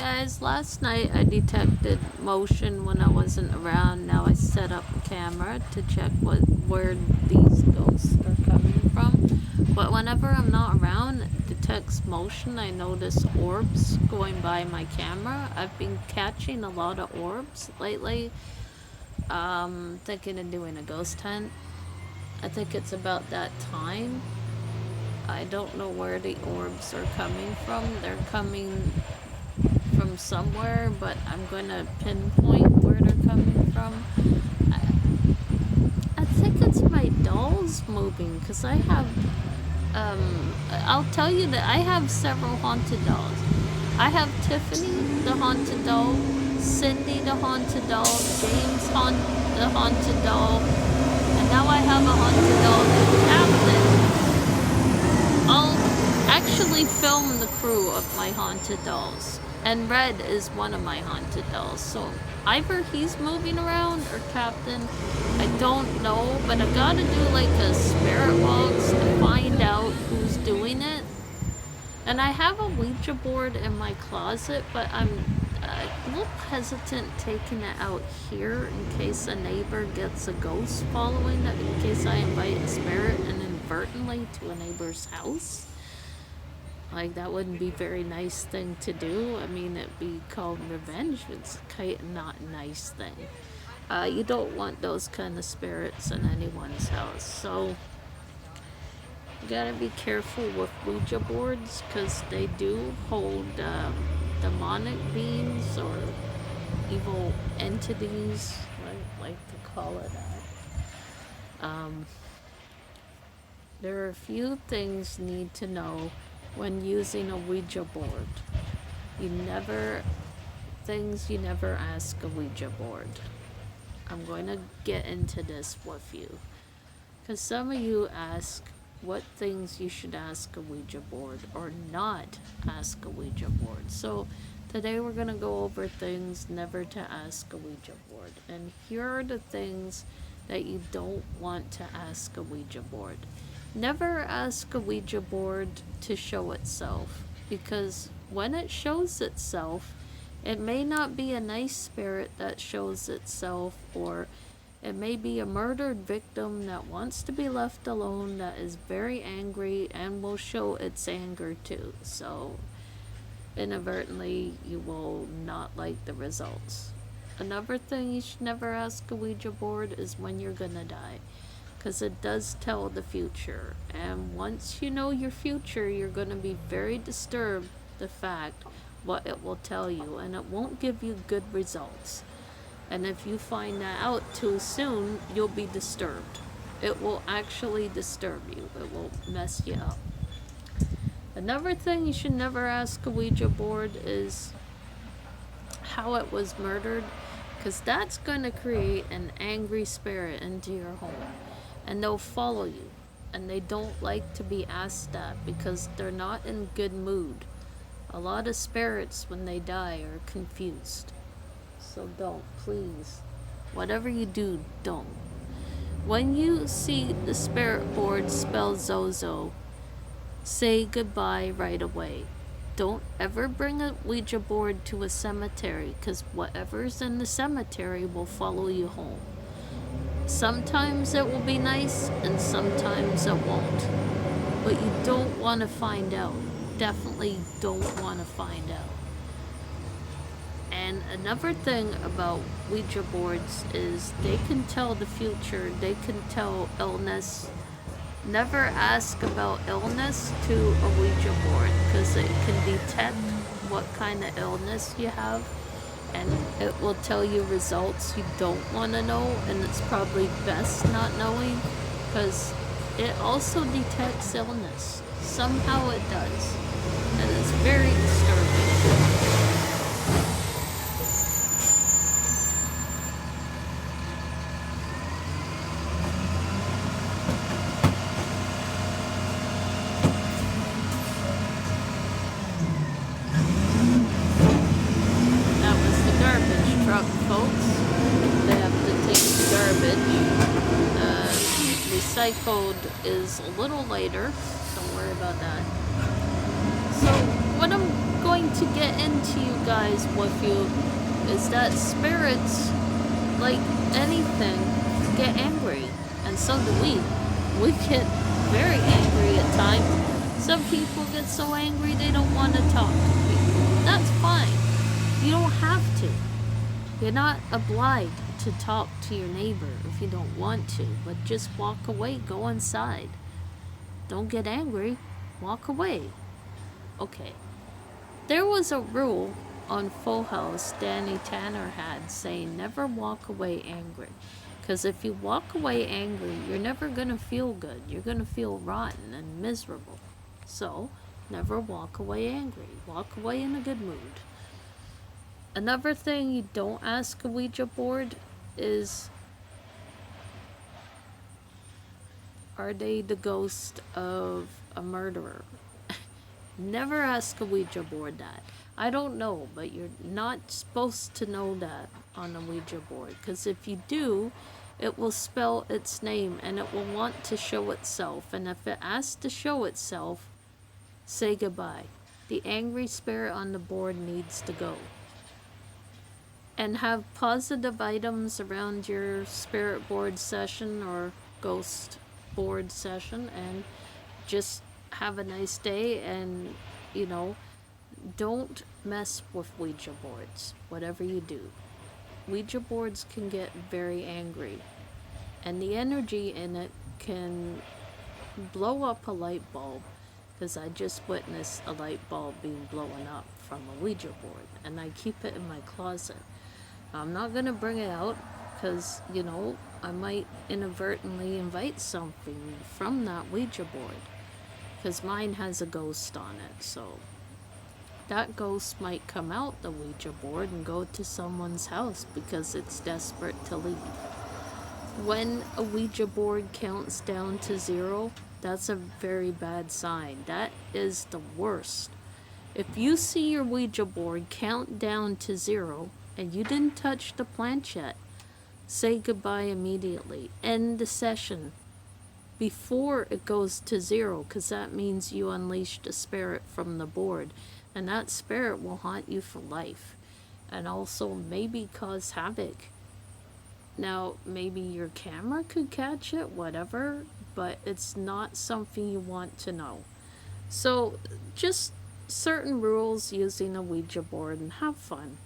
guys, last night I detected motion when I wasn't around. Now I set up a camera to check where these ghosts are coming from. But whenever I'm not around, it detects motion. I notice orbs going by my camera. I've been catching a lot of orbs lately. Thinking of doing a ghost hunt. I think it's about that time. I don't know where the orbs are coming from. They're coming from somewhere, but I'm gonna pinpoint where they're coming from. I think it's my dolls moving, because I have, I'll tell you that I have several haunted dolls. I have Tiffany, the haunted doll, Cindy, the haunted doll, James, the haunted doll, and now I have a haunted doll named Captain. I'll actually film the crew of my haunted dolls. And Red is one of my haunted dolls. So either he's moving around or Captain. I don't know. But I gotta do like a spirit box to find out who's doing it. And I have a Ouija board in my closet. But I'm a little hesitant taking it out here in case a neighbor gets a ghost following it. In case I invite a spirit inadvertently to a neighbor's house. Like, that wouldn't be a very nice thing to do. I mean, it'd be called revenge. It's kind of not a nice thing. You don't want those kind of spirits in anyone's house. So, you gotta be careful with Ouija boards, because they do hold demonic beings or evil entities, I like to call it that. There are a few things you need to know when using a Ouija board. Things you never ask a Ouija board. I'm going to get into this with you. Because some of you ask what things you should ask a Ouija board or not ask a Ouija board. So today we're going to go over things never to ask a Ouija board. And here are the things that you don't want to ask a Ouija board. Never ask a Ouija board to show itself, because when it shows itself, it may not be a nice spirit that shows itself, or it may be a murdered victim that wants to be left alone, that is very angry and will show its anger too. So inadvertently you will not like the results. Another thing you should never ask a Ouija board is when you're gonna die, because it does tell the future, and once you know your future, you're going to be very disturbed the fact what it will tell you, and it won't give you good results. And if you find that out too soon, you'll be disturbed. It will actually disturb you. It will mess you up. Another thing you should never ask a Ouija board is how it was murdered, because that's going to create an angry spirit into your home. And they'll follow you, and they don't like to be asked that because they're not in good mood. A lot of spirits when they die are confused. So don't, please. Whatever you do, don't. When you see the spirit board spell Zozo, say goodbye right away. Don't ever bring a Ouija board to a cemetery, because whatever's in the cemetery will follow you home. Sometimes it will be nice, and sometimes it won't. But you don't want to find out. Definitely don't want to find out. And another thing about Ouija boards is they can tell the future. They can tell illness. Never ask about illness to a Ouija board, because it can detect what kind of illness you have. And it will tell you results you don't want to know, and it's probably best not knowing, because it also detects illness. Somehow it does, and it's very disturbing. Recycled is a little later, don't worry about that. So what I'm going to get into, you guys with you is that spirits, like anything, get angry. And so do we. We get very angry at times. Some people get so angry they don't want to talk to people. That's fine. You don't have to. You're not obliged to talk to your neighbor if you don't want to, but just walk away, go inside. Don't get angry, walk away. Okay. There was a rule on Full House Danny Tanner had saying never walk away angry. Because if you walk away angry, you're never going to feel good. You're going to feel rotten and miserable. So, never walk away angry. Walk away in a good mood. Another thing you don't ask a Ouija board is, are they the ghost of a murderer? Never ask a Ouija board that. I don't know, but you're not supposed to know that on a Ouija board. Because if you do, it will spell its name and it will want to show itself. And if it asks to show itself, say goodbye. The angry spirit on the board needs to go. And have positive items around your spirit board session or ghost board session, and just have a nice day. And don't mess with Ouija boards, whatever you do. Ouija boards can get very angry, and the energy in it can blow up a light bulb, because I just witnessed a light bulb being blown up from a Ouija board, and I keep it in my closet. I'm not going to bring it out because, I might inadvertently invite something from that Ouija board, because mine has a ghost on it. So that ghost might come out the Ouija board and go to someone's house because it's desperate to leave. When a Ouija board counts down to 0, that's a very bad sign. That is the worst. If you see your Ouija board count down to 0, and you didn't touch the planchette, say goodbye immediately. End the session before it goes to 0, because that means you unleashed a spirit from the board, and that spirit will haunt you for life, and also maybe cause havoc. Now, maybe your camera could catch it, whatever, but it's not something you want to know. So, just certain rules using a Ouija board, and have fun.